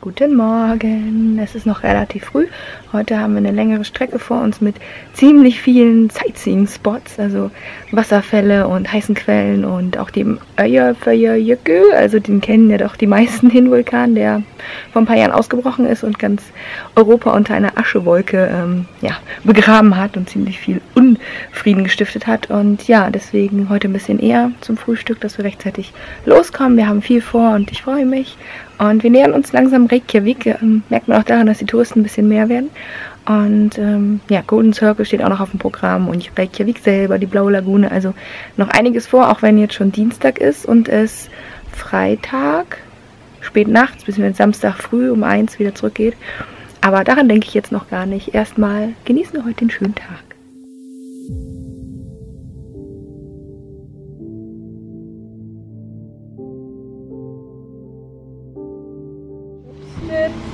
Guten Morgen, es ist noch relativ früh. Heute haben wir eine längere Strecke vor uns mit ziemlich vielen Sightseeing-Spots, also Wasserfälle und heißen Quellen und auch dem Eyjafjallajökull, also den kennen ja doch die meisten, den Vulkan, der vor ein paar Jahren ausgebrochen ist und ganz Europa unter einer Aschewolke begraben hat und ziemlich viel Unfrieden gestiftet hat. Und ja, deswegen heute ein bisschen eher zum Frühstück, dass wir rechtzeitig loskommen. Wir haben viel vor und ich freue mich. Und wir nähern uns langsam Reykjavik. Merkt man auch daran, dass die Touristen ein bisschen mehr werden. Und ja, Golden Circle steht auch noch auf dem Programm und Reykjavik selber, die Blaue Lagune. Also noch einiges vor, auch wenn jetzt schon Dienstag ist und es Freitag, spät nachts, bis wir Samstag früh um 1 wieder zurückgeht. Aber daran denke ich jetzt noch gar nicht. Erstmal genießen wir heute den schönen Tag.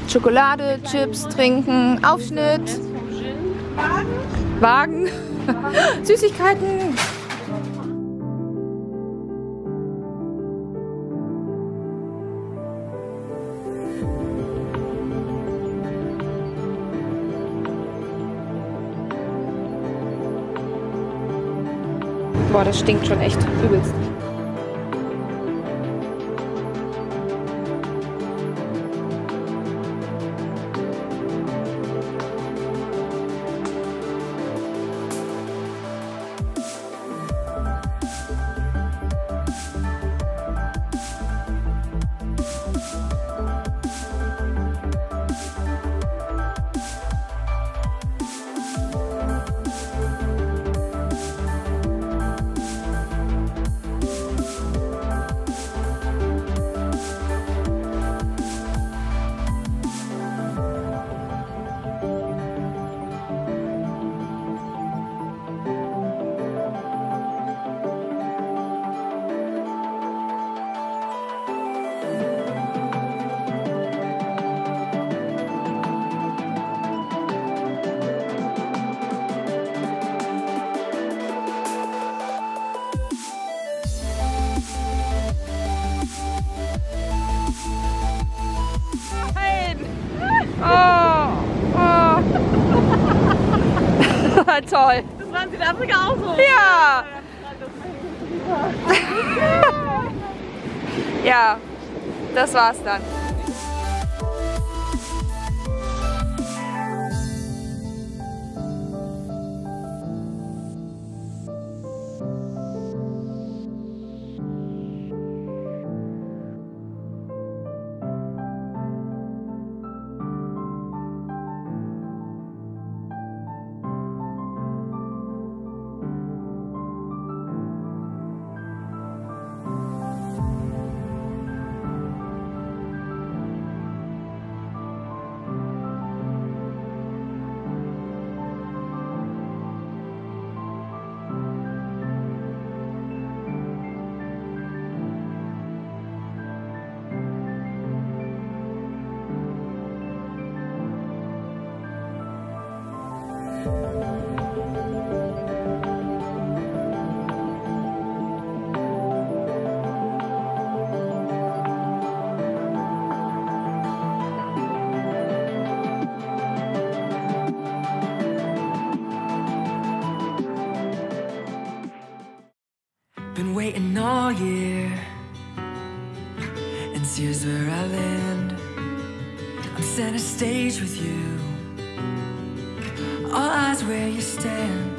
Schokolade, Chips, trinken, Aufschnitt, Wagen, Süßigkeiten. Boah, das stinkt schon echt übelst. Toll. Das war in Südafrika auch so. Ja. Ja, das war's dann. Been waiting all year, and here's where I land. I'm center stage with you, all eyes where you stand.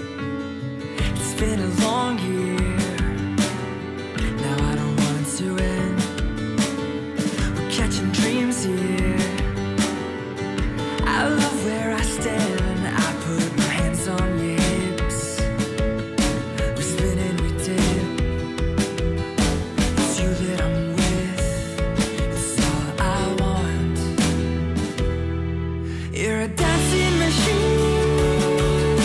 It's been a long year, now I don't want it to end. We're catching dreams here, I love where I stand. I put my hands on your hips, we're spinning, we dip. It's you that I'm with, it's all I want. You're a dancing machine,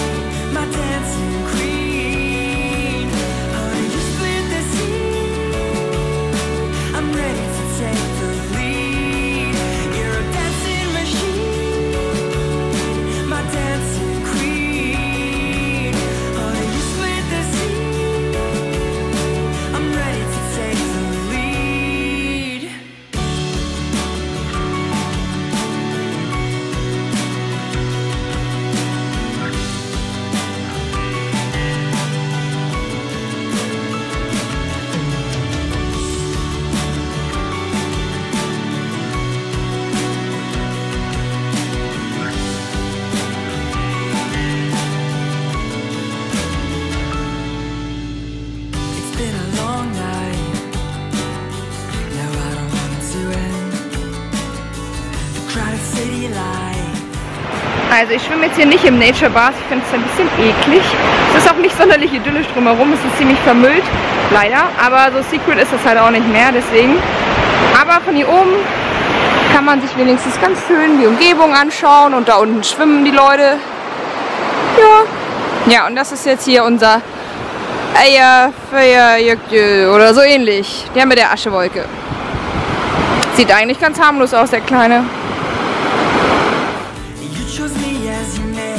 my dancing queen. Honey, you split the scene, I'm ready to take the lead. city life. Also ich schwimme jetzt hier nicht im Nature Bath, ich finde es ein bisschen eklig. Es ist auch nicht sonderlich idyllisch drumherum, es ist ziemlich vermüllt, leider. Aber so secret ist es halt auch nicht mehr, deswegen. Aber von hier oben kann man sich wenigstens ganz schön die Umgebung anschauen und da unten schwimmen die Leute. Ja. Ja, und das ist jetzt hier unser Eyjafjallajökull oder so ähnlich. Der mit der Aschewolke. Sieht eigentlich ganz harmlos aus, der Kleine. You chose me as your name.